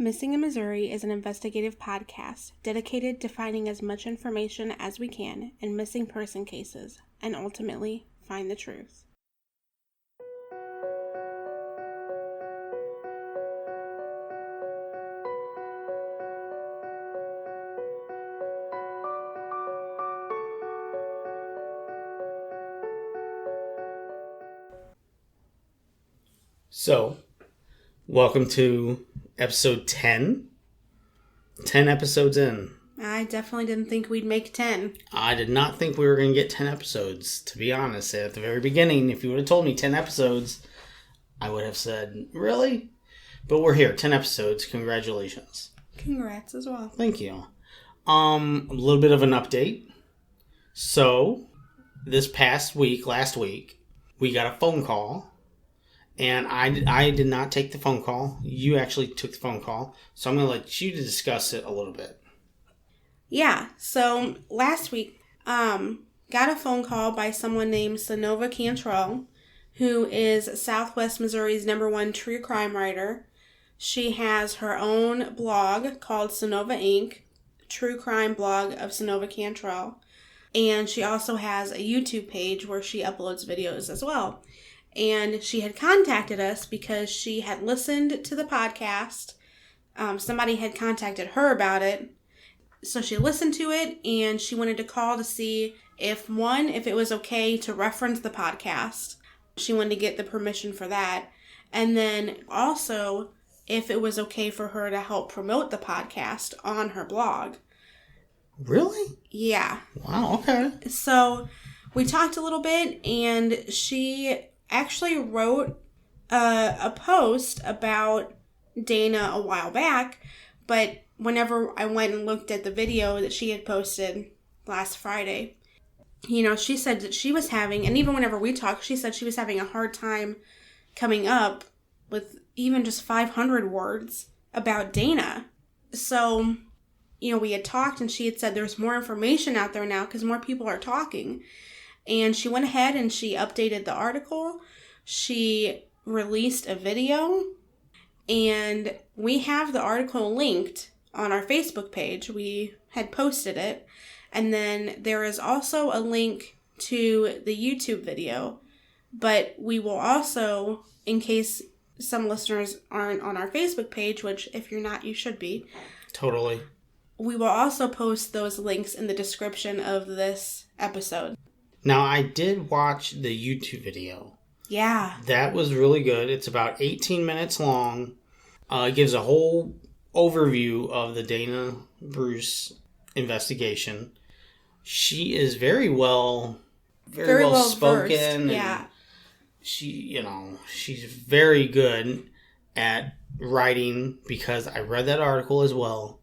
Missing in Missouri is an investigative podcast dedicated to finding as much information as we can in missing person cases and ultimately find the truth. So, welcome to episode 10. 10 episodes in. I definitely didn't think we'd make 10. I did not think we were going to get 10 episodes, to be honest. At the very beginning, if you would have told me 10 episodes, I would have said, really? But we're here, 10 episodes. Congratulations. Congrats as well. Thank you. A little bit of an update. So, this past week, last week, we got a phone call. And I did not take the phone call. You actually took the phone call. So I'm going to let you discuss it a little bit. Yeah. So last week, got a phone call by someone named Sonova Cantrell, who is Southwest Missouri's #1 true crime writer. She has her own blog called Sonova Inc., true crime blog of Sonova Cantrell. And she also has a YouTube page where she uploads videos as well. And she had contacted us because she had listened to the podcast. Somebody had contacted her about it. So she listened to it and she wanted to call to see if it was okay to reference the podcast. She wanted to get the permission for that. And then also if it was okay for her to help promote the podcast on her blog. Really? Yeah. Wow, okay. So we talked a little bit and she actually wrote a post about Dana a while back, but whenever I went and looked at the video that she had posted last Friday, she said that she was having, and even whenever we talked, she said she was having a hard time coming up with even just 500 words about Dana. So, we had talked and she had said there's more information out there now because more people are talking. And she went ahead and she updated the article. She released a video. And we have the article linked on our Facebook page. We had posted it. And then there is also a link to the YouTube video. But we will also, in case some listeners aren't on our Facebook page, which if you're not, you should be. Totally. We will also post those links in the description of this episode. Now, I did watch the YouTube video. Yeah. That was really good. It's about 18 minutes long. It gives a whole overview of the Dana Bruce investigation. She is very well spoken. Yeah. She's very good at writing because I read that article as well.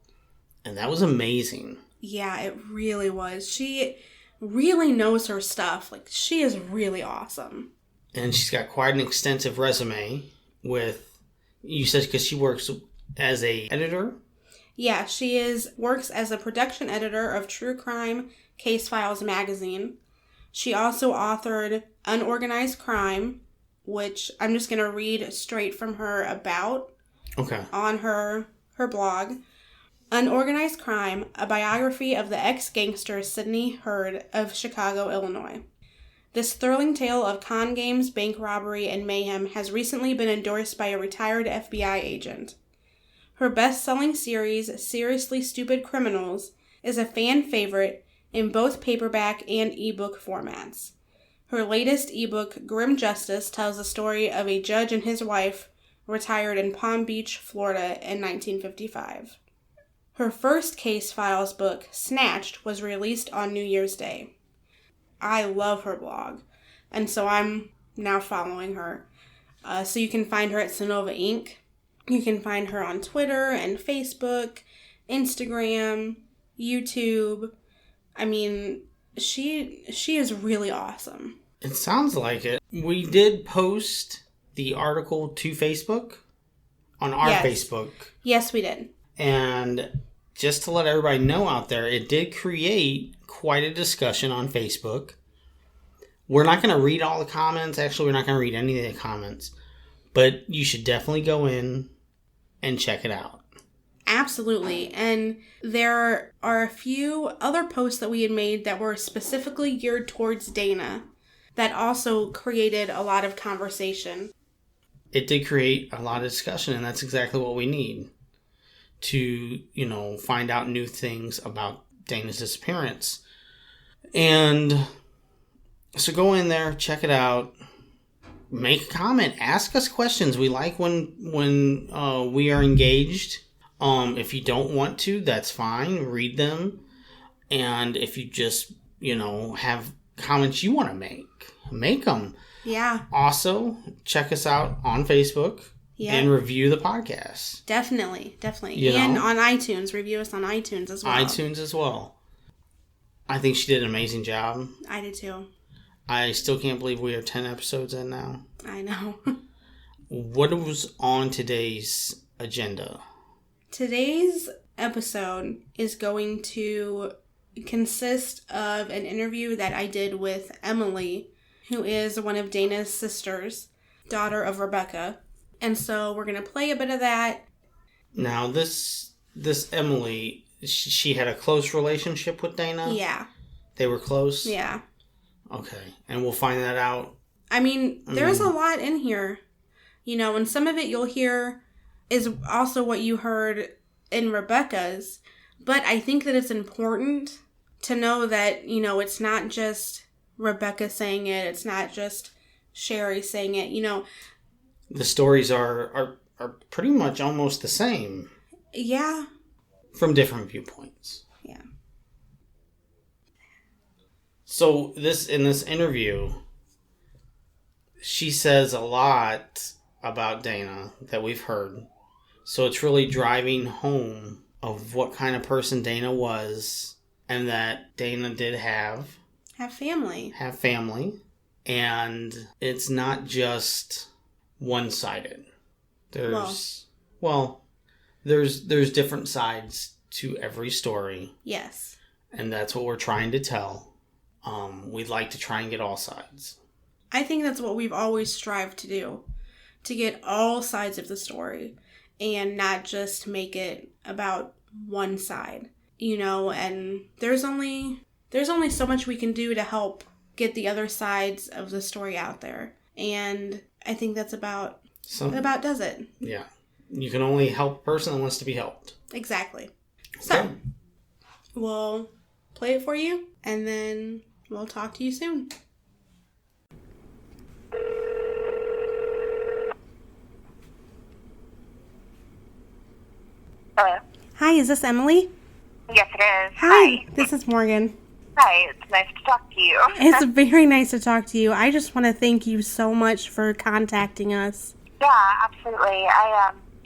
And that was amazing. Yeah, it really was. She really knows her stuff. Like, she is really awesome. And she's got quite an extensive resume with, you said, because she works as a editor? Yeah, works as a production editor of True Crime Case Files magazine. She also authored Unorganized Crime, which I'm just going to read straight from her about on her blog. Unorganized Crime, a biography of the ex-gangster Sidney Hurd of Chicago, Illinois. This thrilling tale of con games, bank robbery, and mayhem has recently been endorsed by a retired FBI agent. Her best-selling series, Seriously Stupid Criminals, is a fan favorite in both paperback and ebook formats. Her latest ebook, Grim Justice, tells the story of a judge and his wife retired in Palm Beach, Florida in 1955. Her first Case Files book, Snatched, was released on New Year's Day. I love her blog, and so I'm now following her. So you can find her at Sonova Inc. You can find her on Twitter and Facebook, Instagram, YouTube. I mean, she is really awesome. It sounds like it. We did post the article to Facebook on our Facebook. Yes, we did. And just to let everybody know out there, it did create quite a discussion on Facebook. We're not going to read all the comments. Actually, we're not going to read any of the comments. But you should definitely go in and check it out. Absolutely. And there are a few other posts that we had made that were specifically geared towards Dana that also created a lot of conversation. It did create a lot of discussion, and that's exactly what we need to, find out new things about Dana's disappearance. And so go in there, check it out, make a comment, ask us questions. We like when we are engaged. If you don't want to, that's fine. Read them. And if you just, have comments you want to make them. Yeah. Also, check us out on Facebook and review the podcast. Definitely. And on iTunes. Review us on iTunes as well. I think she did an amazing job. I did too. I still can't believe we are 10 episodes in now. I know. What was on today's agenda? Today's episode is going to consist of an interview that I did with Emily, who is one of Dana's sisters, daughter of Rebecca. And so we're going to play a bit of that. Now, this Emily, she had a close relationship with Dana? Yeah. They were close? Yeah. Okay. And we'll find that out. There's a lot in here. And some of it you'll hear is also what you heard in Rebecca's. But I think that it's important to know that, it's not just Rebecca saying it. It's not just Sherry saying it. The stories are pretty much almost the same. Yeah. From different viewpoints. Yeah. So in this interview, she says a lot about Dana that we've heard. So it's really driving home of what kind of person Dana was, and that Dana did have family. And it's not just one-sided. There's different sides to every story. Yes. And that's what we're trying to tell. We'd like to try and get all sides. I think that's what we've always strived to do. To get all sides of the story. And not just make it about one side. And there's only so much we can do to help get the other sides of the story out there. And I think that's about does it. Yeah. You can only help a person that wants to be helped. Exactly. So, we'll play it for you, and then we'll talk to you soon. Hello. Hi, is this Emily? Yes, it is. Hi. This is Morgan. Hi, it's nice to talk to you. It's very nice to talk to you. I just want to thank you so much for contacting us. Yeah, absolutely.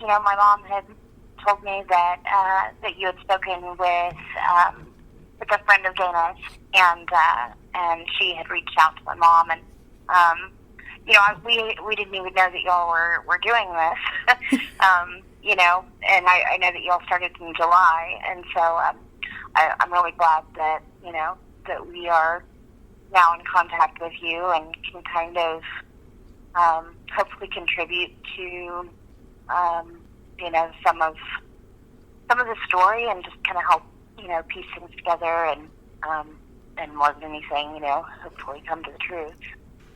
My mom had told me that you had spoken with a friend of Dana's, and she had reached out to my mom, and we didn't even know that y'all were doing this, and I know that y'all started in July, and so I'm really glad that that we are now in contact with you and can kind of hopefully contribute to some of the story, and just kind of help piece things together, and more than anything, hopefully come to the truth.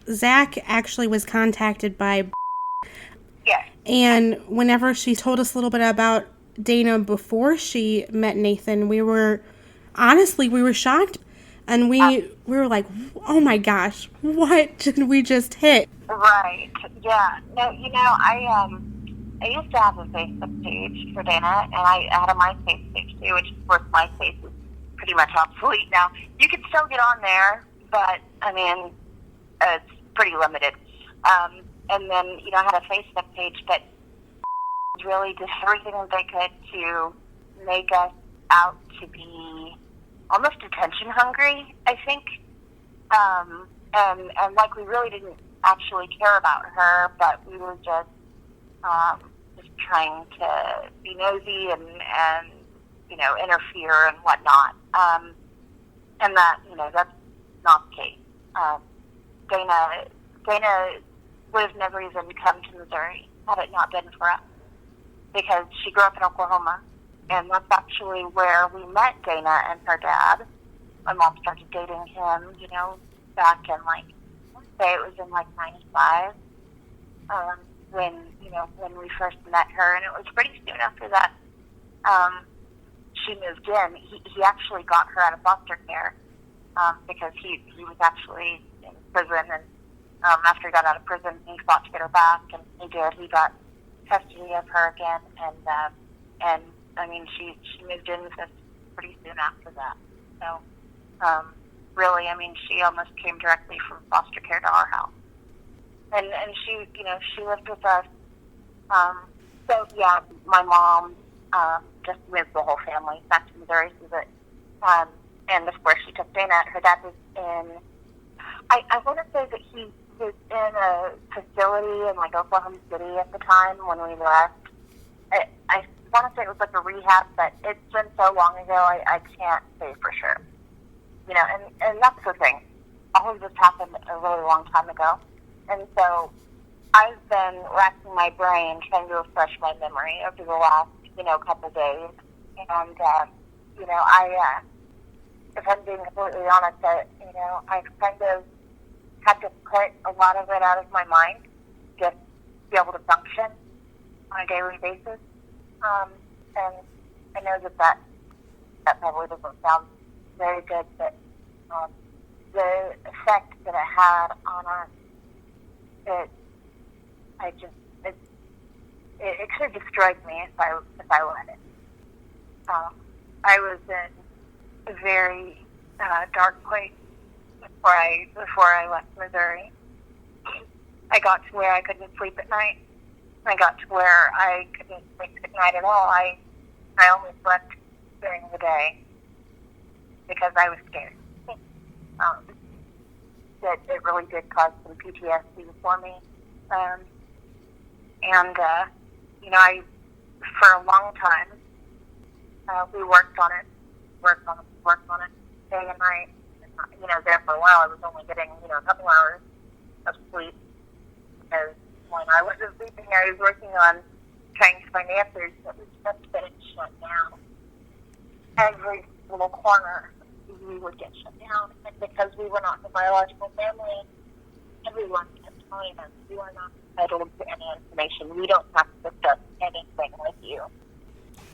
Zach actually was contacted by Yes. And whenever she told us a little bit about Dana before she met Nathan, we were shocked. And we were like, oh my gosh, what did we just hit? Right. Yeah. No, I used to have a Facebook page for Dana, and I had a MySpace page too, which of course MySpace is pretty much obsolete now. You can still get on there, but it's pretty limited. And then, I had a Facebook page, but really did everything that they could to make us out to be almost attention hungry, I think. And like we really didn't actually care about her, but we were just trying to be nosy and interfere and whatnot. And that, that's not the case. Dana would have never even come to Missouri had it not been for us, because she grew up in Oklahoma, And that's actually where we met Dana and her dad. My mom started dating him, back in let's say it was in 95, when, when we first met her. And it was pretty soon after that, she moved in. He actually got her out of foster care, because he was actually in prison. And after he got out of prison, he fought to get her back, and he did. He got custody of her again, and I mean, she moved in with us pretty soon after that. So, really, I mean, she almost came directly from foster care to our house, and she, she lived with us. So yeah, my mom just moved the whole family back to Missouri, so that, and of course she took Dana. Her dad was in. I want to say that he was in a facility in Oklahoma City at the time when we left. I want to say it was a rehab, but it's been so long ago, I can't say for sure. And that's the thing. All of this happened a really long time ago. And so I've been racking my brain trying to refresh my memory over the last, couple days. And, if I'm being completely honest, I've kind of had to put a lot of it out of my mind just to be able to function on a daily basis. And I know that probably doesn't sound very good, but the effect that it had on us, it could have destroyed me if I let it. I was in a very dark place before I left Missouri. I got to where I couldn't sleep at night. I got to where I couldn't sleep at night at all. I only slept during the day because I was scared. That it really did cause some PTSD for me. I, for a long time, we worked on it, day and night. There for a while, I was only getting, a couple hours of sleep, because when I wasn't sleeping, I was working on trying to find answers that was just getting shut down. Every little corner, we would get shut down. And because we were not the biological family, everyone kept telling us, you are not entitled to any information. We don't have to discuss anything with you.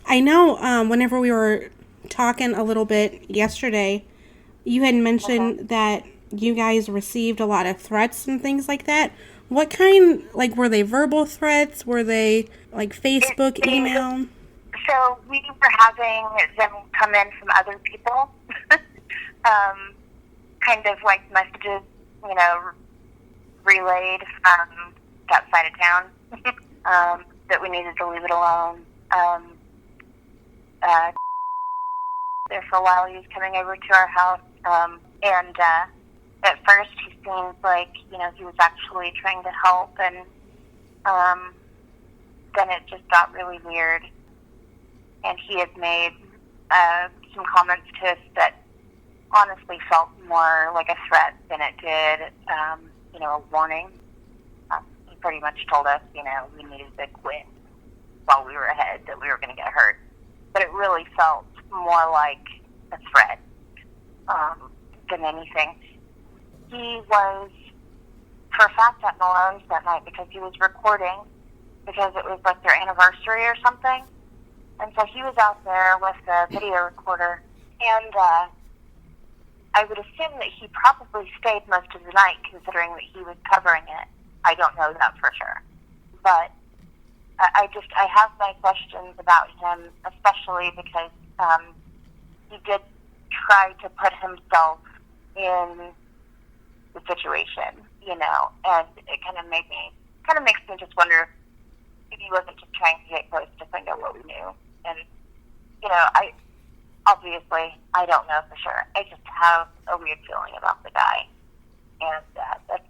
I know whenever we were talking a little bit yesterday, you had mentioned that you guys received a lot of threats and things like that. What kind, were they verbal threats? Were they, Facebook, email? So we were having them come in from other people, kind of messages, relayed from outside of town, that we needed to leave it alone. There for a while, he was coming over to our house, and at first he seemed like, he was actually trying to help, and then it just got really weird. And he had made some comments to us that honestly felt more like a threat than it did, a warning. He pretty much told us, we needed to quit while we were ahead, that we were going to get hurt. But it really felt more like a threat than anything. He was, for a fact, at Malone's that night because he was recording, because it was their anniversary or something. And so he was out there with a video recorder, and I would assume that he probably stayed most of the night, considering that he was covering it. I don't know that for sure. But I have my questions about him, especially because he did try to put himself in the situation, and it kind of makes me just wonder if he wasn't just trying to get close to find out what we knew. And, I don't know for sure. I just have a weird feeling about the guy. And that's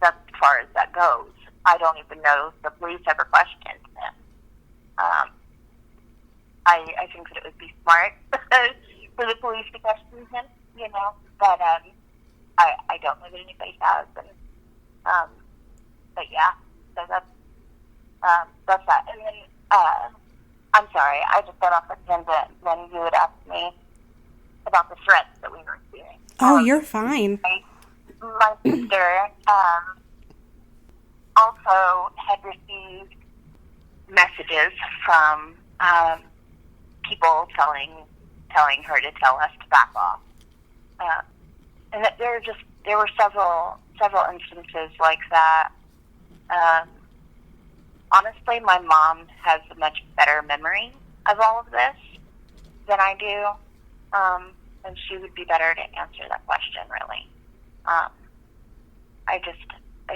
as far as that goes. I don't even know if the police ever questioned him. I think that it would be smart for the police to question him, but I don't know that anybody has. And, but yeah, so that's that. And then I'm sorry, I just got off the tangent when you would ask me about the threats that we were receiving. Oh, you're fine. My sister also had received messages from people telling her to tell us to back off, and that there were several instances like that. Honestly, my mom has a much better memory of all of this than I do, and she would be better to answer that question, really. I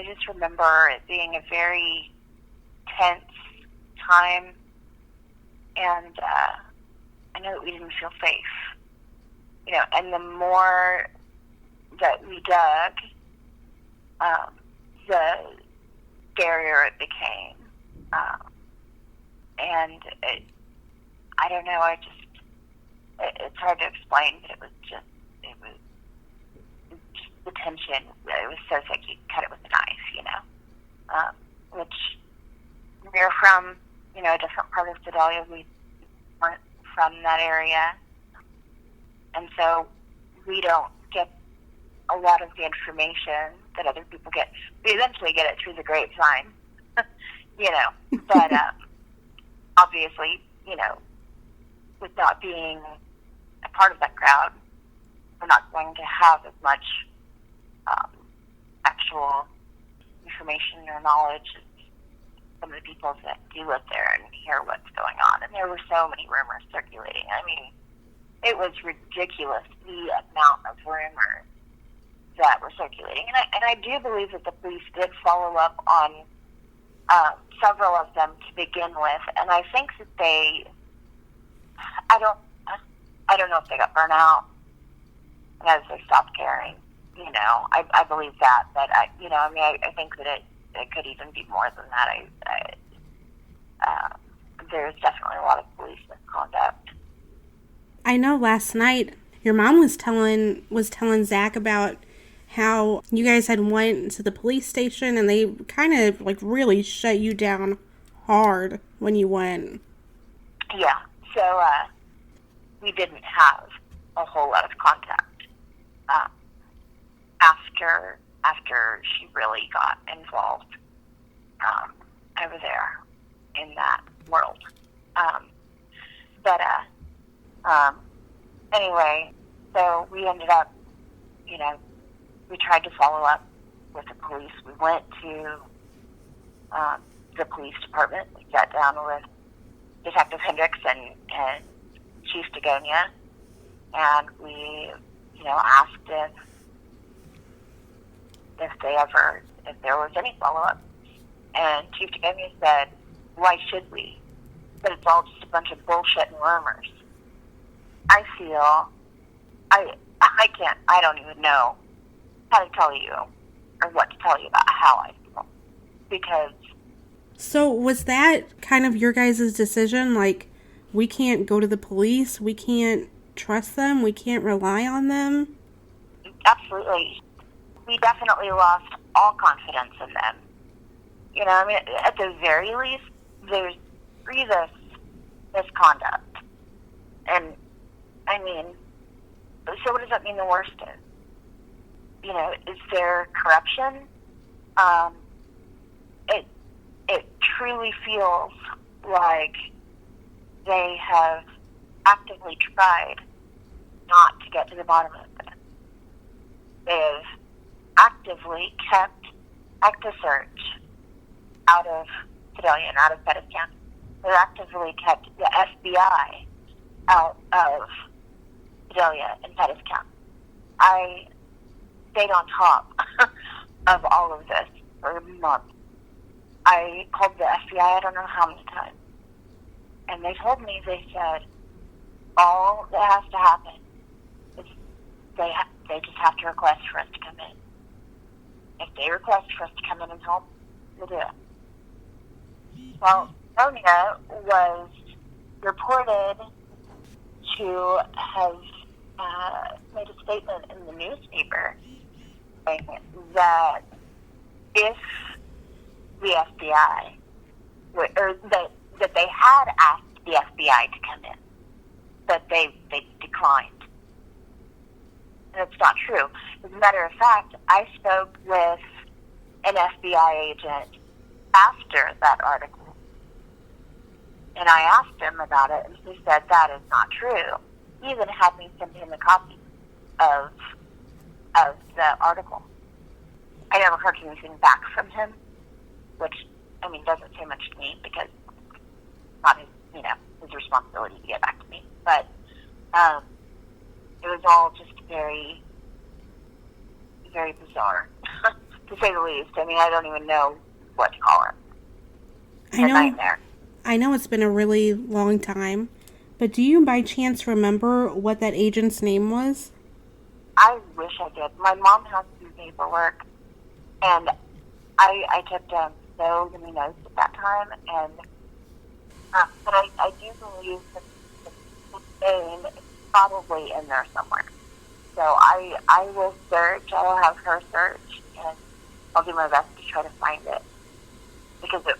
just remember it being a very tense time, and I know that we didn't feel safe. And the more that we dug, the scarier it became. And I don't know, it's hard to explain, but it was just the tension. It was so thick you could cut it with a knife, which we're from, a different part of Sedalia. We weren't from that area. And so we don't get a lot of the information that other people get. We eventually get it through the grapevine, but obviously, with not being a part of that crowd, we're not going to have as much actual information or knowledge as some of the people that do live there and hear what's going on. And there were so many rumors circulating. I mean, it was ridiculous, the amount of rumors that were circulating. And I do believe that the police did follow up on several of them to begin with. And I think that I don't know if they got burnt out as they stopped caring. I believe that, but I think that it could even be more than that. There's definitely a lot of police misconduct. I know last night your mom was telling Zach about how you guys had went to the police station and they kind of really shut you down hard when you went. Yeah, so we didn't have a whole lot of contact after she really got involved over there in that world. Anyway, so we ended up, we tried to follow up with the police. We went to the police department. We sat down with Detective Hendricks and Chief Dagonia, and we, asked if there was any follow-up. And Chief Dagonia said, why should we? But it's all just a bunch of bullshit and rumors. I don't even know how to tell you or what to tell you about how I feel. Because... So was that kind of your guys' decision? We can't go to the police, we can't trust them, we can't rely on them? Absolutely. We definitely lost all confidence in them. At the very least, there's grievous misconduct. And, so what does that mean the worst is? Is there corruption? It truly feels like they have actively tried not to get to the bottom of it. They've actively kept ECTA-Search out of Sedalia and out of Pettis County. They've actively kept the FBI out of Sedalia and Pettis County. I stayed on top of all of this for a month. I called the FBI I don't know how many times. And they told me, they said, all that has to happen is they just have to request for us to come in. If they request for us to come in and help, we'll do it. Well, Sonia was reported to have made a statement in the newspaper saying that if the FBI, or that they had asked the FBI to come in. But they declined. And it's not true. As a matter of fact, I spoke with an FBI agent after that article. And I asked him about it, and he said that is not true. He even had me send him a copy of the article. I never heard anything back from him, which, I mean, doesn't say much to me because it's not his responsibility to get back to me. But it was all just very, very bizarre, to say the least. I mean, I don't even know what to call it. A nightmare. I know it's been a really long time, but do you by chance remember what that agent's name was? I wish I did. My mom has some paperwork, and I took down so many notes at that time, and but I do believe that the name is probably in there somewhere. So I will search. I will have her search, and I'll do my best to try to find it. Because, it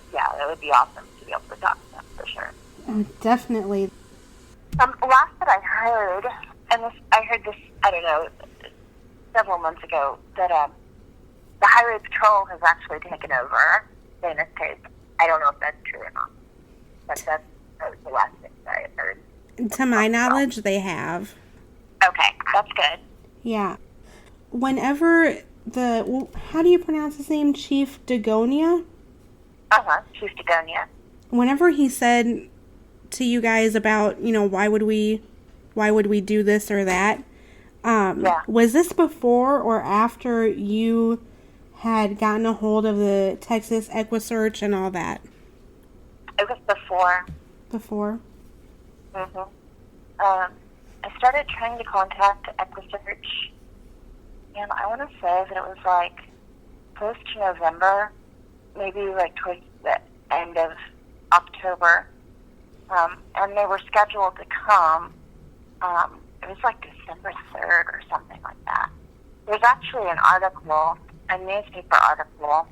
would be awesome to be able to talk to them, for sure. Definitely. Last that I heard, I heard this, I don't know, several months ago, that the Highway Patrol has actually taken over Dana's case. I don't know if that's true or not. But that was the last thing that I heard. To my knowledge, they have. Okay, that's good. Yeah. Whenever how do you pronounce his name? Chief Dagonia? Chief Dagonia. Whenever he said to you guys about, why would we do this or that, was this before or after you had gotten a hold of the Texas EquiSearch and all that? It was before. Before? Mm-hmm. I started trying to contact EquiSearch, and I want to say that it was like close to November, maybe like towards the end of October, and they were scheduled to come. It was like December 3rd or something like that. There's actually an article, a newspaper article,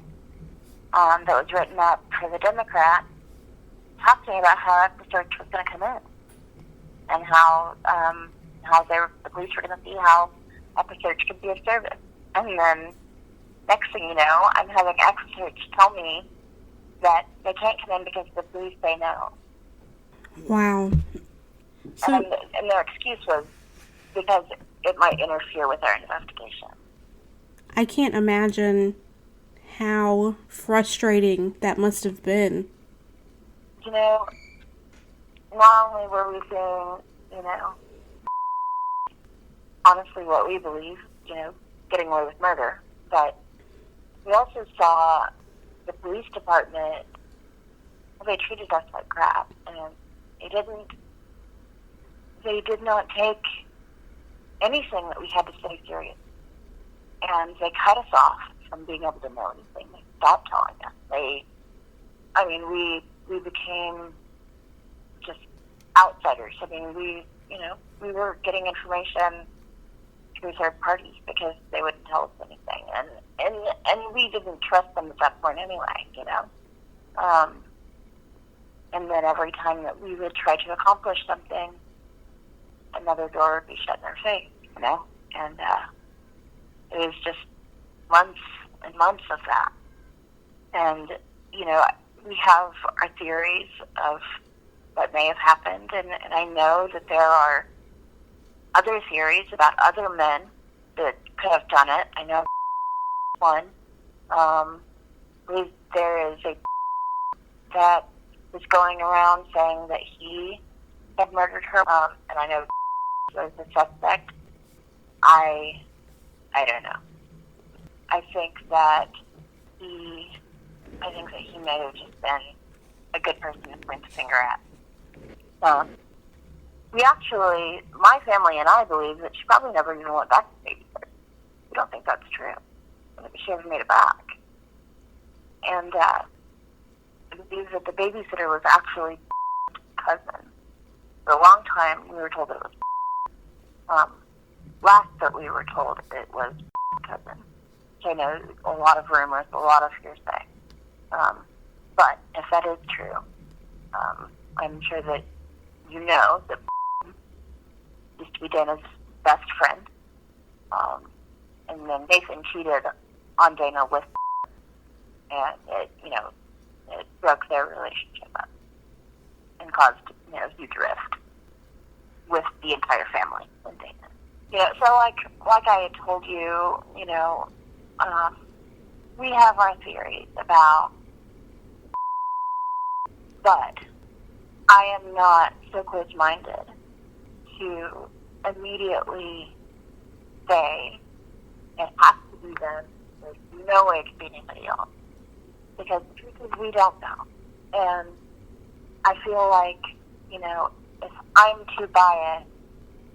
that was written up for the Democrat, talking about how EquiSearch was going to come in, and how the police were going to see how EquiSearch could be of service. And then, next thing you know, I'm having EquiSearch tell me that they can't come in because the police say no. Wow. So, and their excuse was because it might interfere with our investigation. I can't imagine how frustrating that must have been. Not only were we seeing, honestly what we believe, getting away with murder, but we also saw the police department, they treated us like crap, and they did not take anything that we had to say serious. And they cut us off from being able to know anything. They stopped telling us. We became just outsiders. I mean, we were getting information through third parties because they wouldn't tell us anything. And we didn't trust them at that point anyway, and then every time that we would try to accomplish something, another door would be shut in our face, and it was just months and months of that. And, we have our theories of what may have happened, and I know that there are other theories about other men that could have done it. I know one. There is a that was going around saying that he had murdered her, and I know was the suspect. I don't know. I think that he may have just been a good person to point the finger at. My family and I believe that she probably never even went back to babysitter. We don't think that's true. She never made it back. And I believe that the babysitter was actually cousin. For a long time, we were told it was last that we were told it was cousin. So I know a lot of rumors, a lot of hearsay. But if that is true, I'm sure that you know that used to be Dana's best friend. And then Nathan cheated on Dana with, and it broke their relationship up and caused, huge rift with the entire family and Dana. So like I had told you, we have our theories about, but I am not so close-minded to immediately say it has to be them. There's no way it could be anybody else. Because the truth is we don't know. And I feel like, if I'm too biased,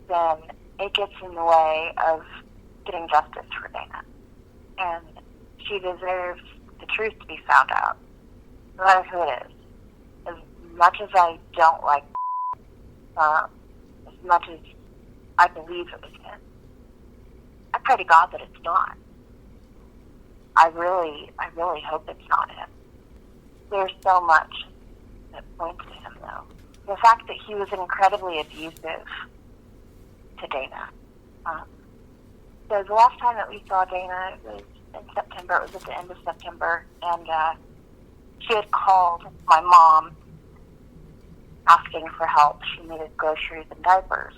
then it gets in the way of getting justice for Dana. And she deserves the truth to be found out, no matter who it is. As much as I don't like as much as I believe it was him, I pray to God that it's not. I really hope it's not him. There's so much that points to him, though. The fact that he was incredibly abusive to Dana. So the last time that we saw Dana, it was in September. It was at the end of September, and she had called my mom asking for help. She needed groceries and diapers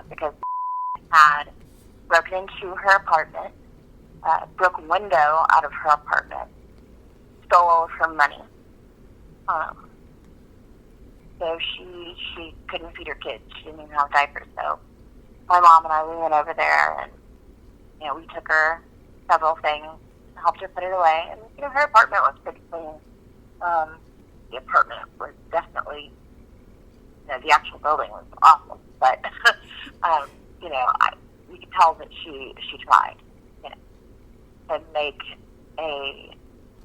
because had broken into her apartment, broke a window out of her apartment, stole all of her money. So she couldn't feed her kids. She didn't even have diapers. So my mom and I, we went over there, and we took her several things, helped her put it away, and her apartment was pretty clean. The apartment was definitely, the actual building was awful, but you could tell that she tried, to make a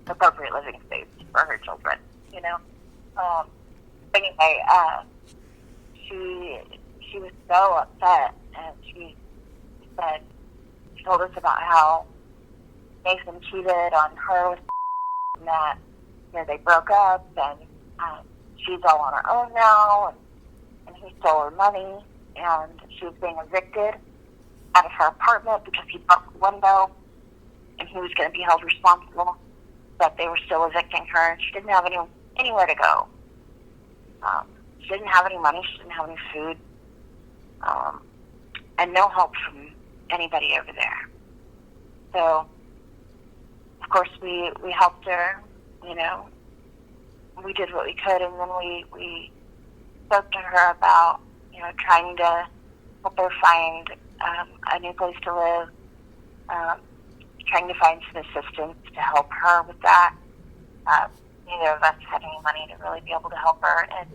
appropriate living space for her children, Anyway, she was so upset, and she told us about how Nathan cheated on her with and that they broke up, and she's all on her own now, and he stole her money, and she was being evicted out of her apartment because he broke the window, and he was going to be held responsible, but they were still evicting her, and she didn't have anywhere to go. She didn't have any money, she didn't have any food, and no help from anybody over there. So, of course, we helped her, we did what we could, and then we spoke to her about, trying to help her find a new place to live, trying to find some assistance to help her with that. Neither of us had any money to really be able to help her, and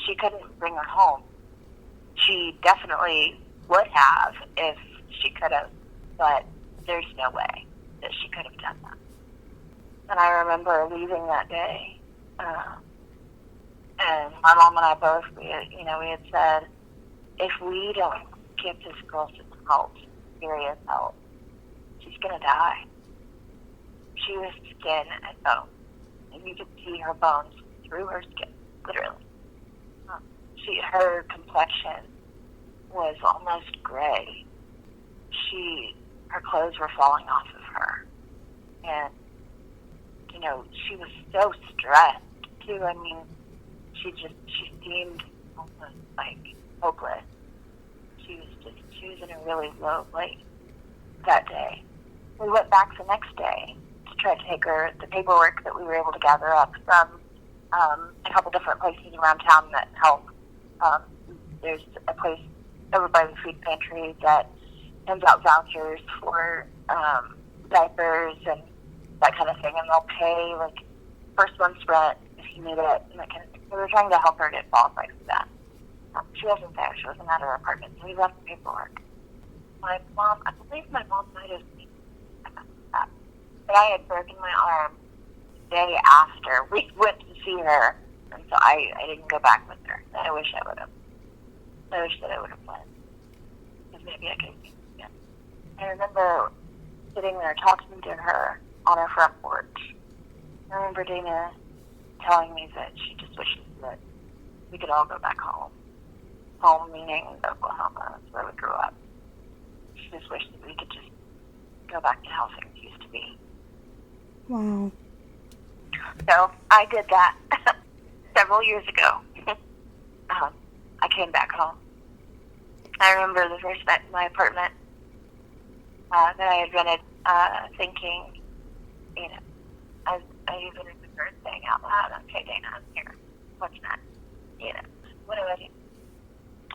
she couldn't bring her home. She definitely would have if she could have, but there's no way that she could have done that. And I remember leaving that day, and my mom and I both, we had said, if we don't get this girl some help, serious help, she's going to die. She was skin and bone, and you could see her bones through her skin, literally. Her complexion was almost gray. Her clothes were falling off of her, and she was so stressed too. I mean, she seemed almost like hopeless. She was in a really low place that day. We went back the next day to try to take her the paperwork that we were able to gather up from a couple different places around town that help. There's a place over by the food pantry that hands out vouchers for diapers and that kind of thing, and they'll pay like first month's rent if you need it, and that kind of thing. So we were trying to help her get qualified for that. She wasn't there. She wasn't at her apartment, so we left the paperwork. I believe my mom might have seen that, but I had broken my arm the day after we went to see her, and so I didn't go back with her. I wish I would have. I wish that I would have went, because maybe I could have seen her again. I remember sitting there talking to her on her front porch. I remember Dana telling me that she just wishes that we could all go back home. Home meaning Oklahoma, that's where we grew up. She just wished that we could just go back to how things used to be. Wow. So I did that several years ago. I came back home. I remember the first night in my apartment that I had rented, thinking, I even remember saying out loud, okay, Dana, I'm here. What's next? What do I do?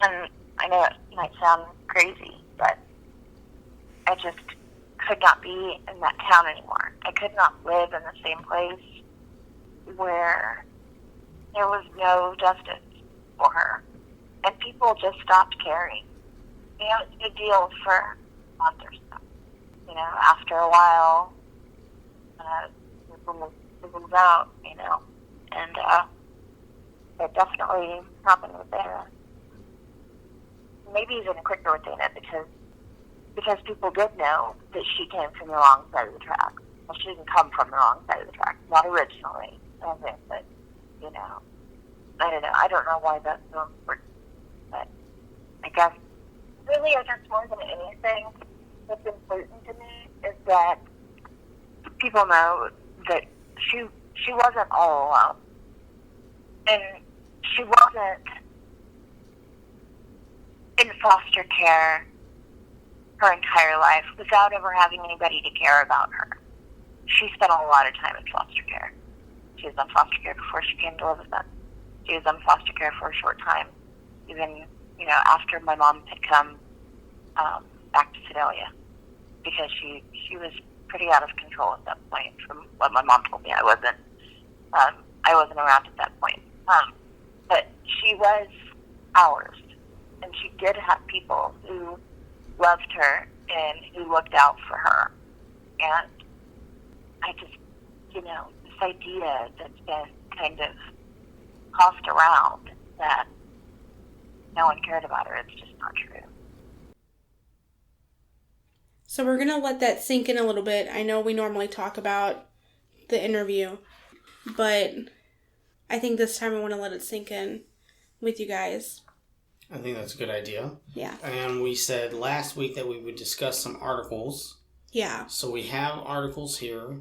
And I know it might sound crazy, but I just could not be in that town anymore. I could not live in the same place where there was no justice for her. And people just stopped caring. It's a big deal for a month or so. After a while, people move out, and it definitely happened with Dana. Maybe even quicker with Dana because people did know that she came from the wrong side of the tracks. Well, she didn't come from the wrong side of the tracks, not originally, I think, but, I don't know. I don't know why that's so important, but I guess more than anything that's important to me is that people know that she wasn't all alone. And she wasn't in foster care her entire life without ever having anybody to care about her. She spent a lot of time in foster care. She was on foster care before she came to live with us. She was on foster care for a short time, even, after my mom had come back to Sedalia, because she was pretty out of control at that point. From what my mom told me, I wasn't around at that point. But she was ours, and she did have people who loved her and who looked out for her. And I just, this idea that's been kind of tossed around that no one cared about her, it's just not true. So we're going to let that sink in a little bit. I know we normally talk about the interview, but I think this time I want to let it sink in with you guys. I think that's a good idea. Yeah. And we said last week that we would discuss some articles. Yeah. So we have articles here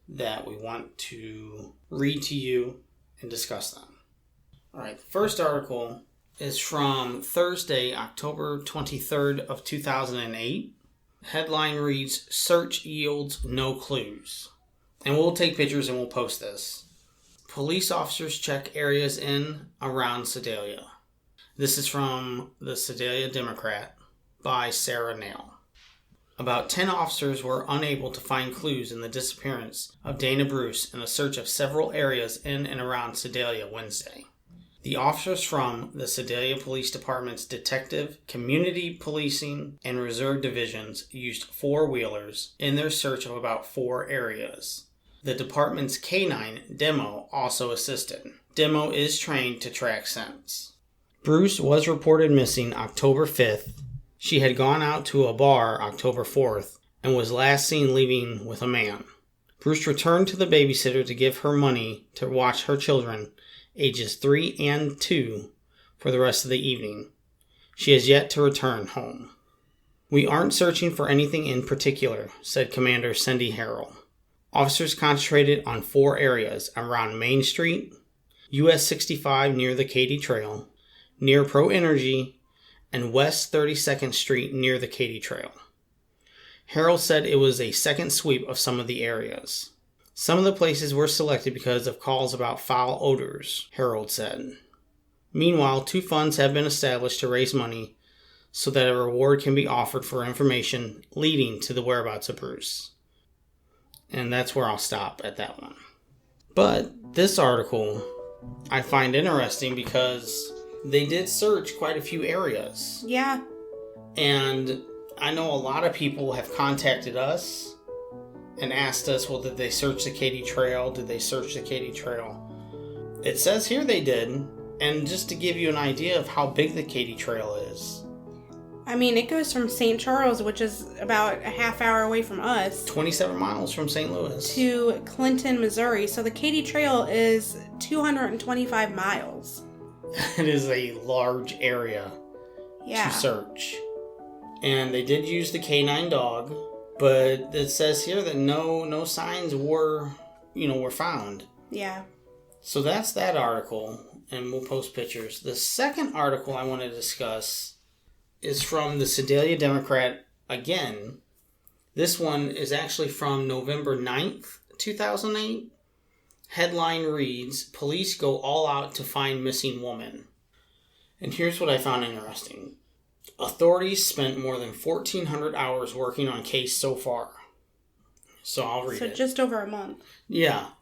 that we want to read to you and discuss them. All right. The first article is from Thursday, October 23rd of 2008. Headline reads, "Search yields no clues." And we'll take pictures and we'll post this. Police officers check areas in around Sedalia. This is from the Sedalia Democrat by Sarah Nail. About 10 officers were unable to find clues in the disappearance of Dana Bruce in a search of several areas in and around Sedalia Wednesday. The officers from the Sedalia Police Department's Detective, Community Policing, and Reserve Divisions used four-wheelers in their search of about 4 areas. The department's K9, Demo, also assisted. Demo is trained to track scents. Bruce was reported missing October 5th. She had gone out to a bar October 4th and was last seen leaving with a man. Bruce returned to the babysitter to give her money to watch her children, ages 3 and 2, for the rest of the evening. She has yet to return home. "We aren't searching for anything in particular," said Commander Cindy Harrell. Officers concentrated on 4 areas around Main Street, US 65 near the Katy Trail, near Pro Energy, and West 32nd Street near the Katy Trail. Harrell said it was a second sweep of some of the areas. Some of the places were selected because of calls about foul odors, Harold said. Meanwhile, 2 funds have been established to raise money so that a reward can be offered for information leading to the whereabouts of Bruce. And that's where I'll stop at that one. But this article I find interesting because they did search quite a few areas. Yeah. And I know a lot of people have contacted us and asked us, well, did they search the Katy Trail? Did they search the Katy Trail? It says here they did. And just to give you an idea of how big the Katy Trail is, I mean, it goes from St. Charles, which is about a half hour away from us, 27 miles from St. Louis. to Clinton, Missouri. So the Katy Trail is 225 miles. It is a large area Yeah. to search. And they did use the canine dog, but it says here that no signs were found. Yeah. So that's that article, and we'll post pictures. The second article I want to discuss is from the Sedalia Democrat again. This one is actually from November 9th, 2008. Headline reads, "Police go all out to find missing woman." And here's what I found interesting. Authorities spent more than 1,400 hours working on case so far. So I'll read it. So just over a month. Yeah.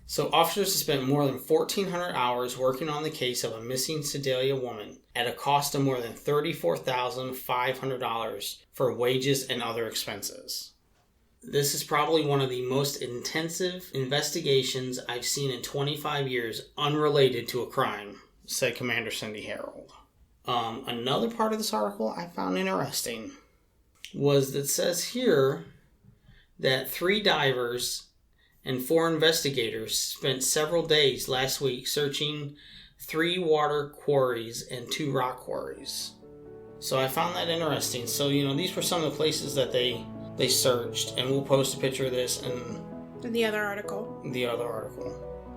So officers have spent more than 1,400 hours working on the case of a missing Sedalia woman at a cost of more than $34,500 for wages and other expenses. This is probably one of the most intensive investigations I've seen in 25 years unrelated to a crime, said Commander Cindy Harold. Another part of this article I found interesting was that it says here that 3 divers and 4 investigators spent several days last week searching 3 water quarries and 2 rock quarries. So I found that interesting. So, these were some of the places that they searched, and we'll post a picture of this in The other article.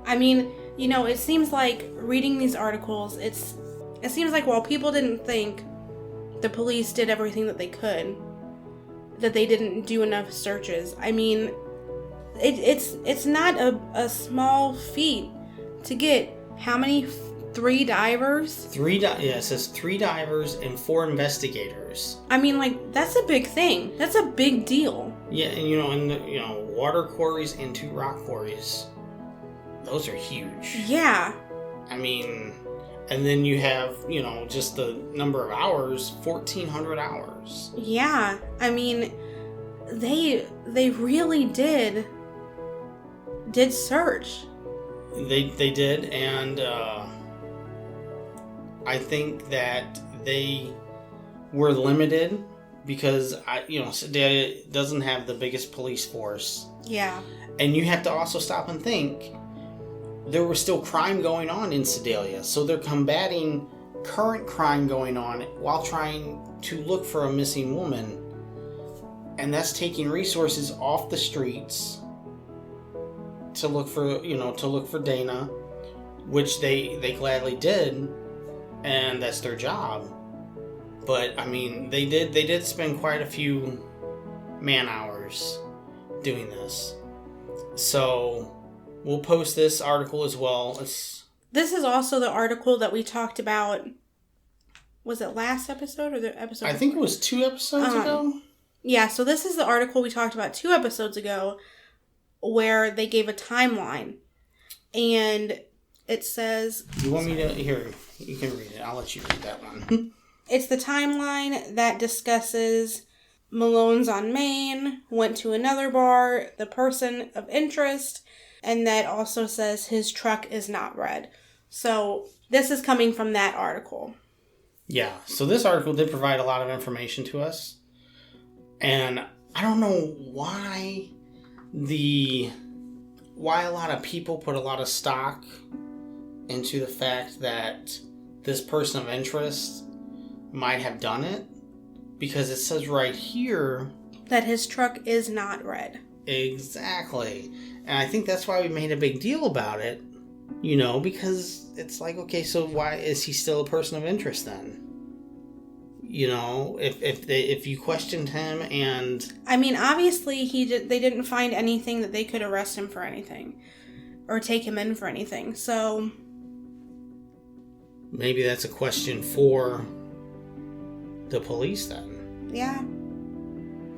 I mean, it seems like reading these articles, it seems like while people didn't think the police did everything that they could, that they didn't do enough searches. I mean, it's not a small feat to get how many? 3 divers? It says 3 divers and 4 investigators. I mean, that's a big thing. That's a big deal. Yeah, and water quarries and 2 rock quarries. Those are huge. Yeah. I mean, and then you have, just the number of hours, 1,400 hours. Yeah. I mean, they really did search. They did, and I think that they were limited because Sedalia doesn't have the biggest police force. Yeah. And you have to also stop and think there was still crime going on in Sedalia, so they're combating current crime going on while trying to look for a missing woman, and that's taking resources off the streets to look for Dana, which they gladly did. And that's their job. But, I mean, they did spend quite a few man-hours doing this. So, we'll post this article as well. This is also the article that we talked about. Was it last episode or the episode I think it was 2 episodes ago. Yeah, so this is the article we talked about 2 episodes ago where they gave a timeline. And it says... You want me to... Here, you can read it. I'll let you read that one. It's the timeline that discusses Malone's on Main, went to another bar, the person of interest, and that also says his truck is not red. So this is coming from that article. Yeah, so this article did provide a lot of information to us. And I don't know why a lot of people put a lot of stock into the fact that this person of interest might have done it, because it says right here that his truck is not red. Exactly. And I think that's why we made a big deal about it, because it's like, okay, so why is he still a person of interest then? If you questioned him and... I mean, obviously they didn't find anything that they could arrest him for anything or take him in for anything, so... Maybe that's a question for the police then. Yeah.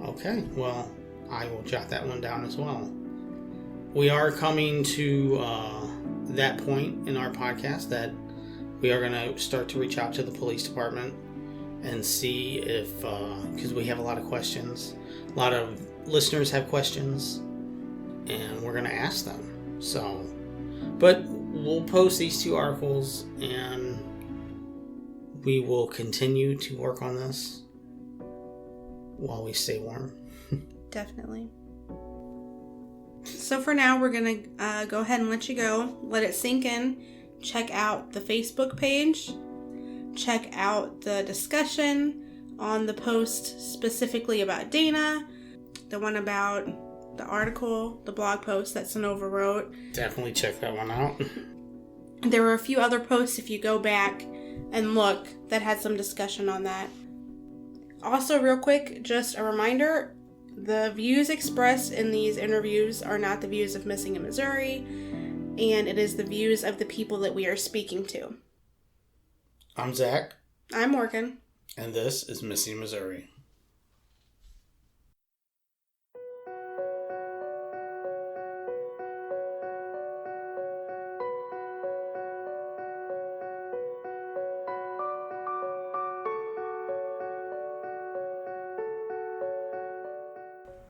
Okay, well, I will jot that one down as well. We are coming to that point in our podcast that we are going to start to reach out to the police department and see if, because we have a lot of questions. A lot of listeners have questions, and we're going to ask them. So, but we'll post these 2 articles, and we will continue to work on this. while we stay warm. Definitely. So for now, we're going to go ahead and let you go. Let it sink in. Check out the Facebook page. Check out the discussion on the post specifically about Dana. The one about the article, the blog post that Sonova wrote. Definitely check that one out. There were a few other posts, if you go back and look, that had some discussion on that. Also, real quick, just a reminder, the views expressed in these interviews are not the views of Missing in Missouri, and it is the views of the people that we are speaking to. I'm Zach. I'm Morgan. And this is Missing Missouri.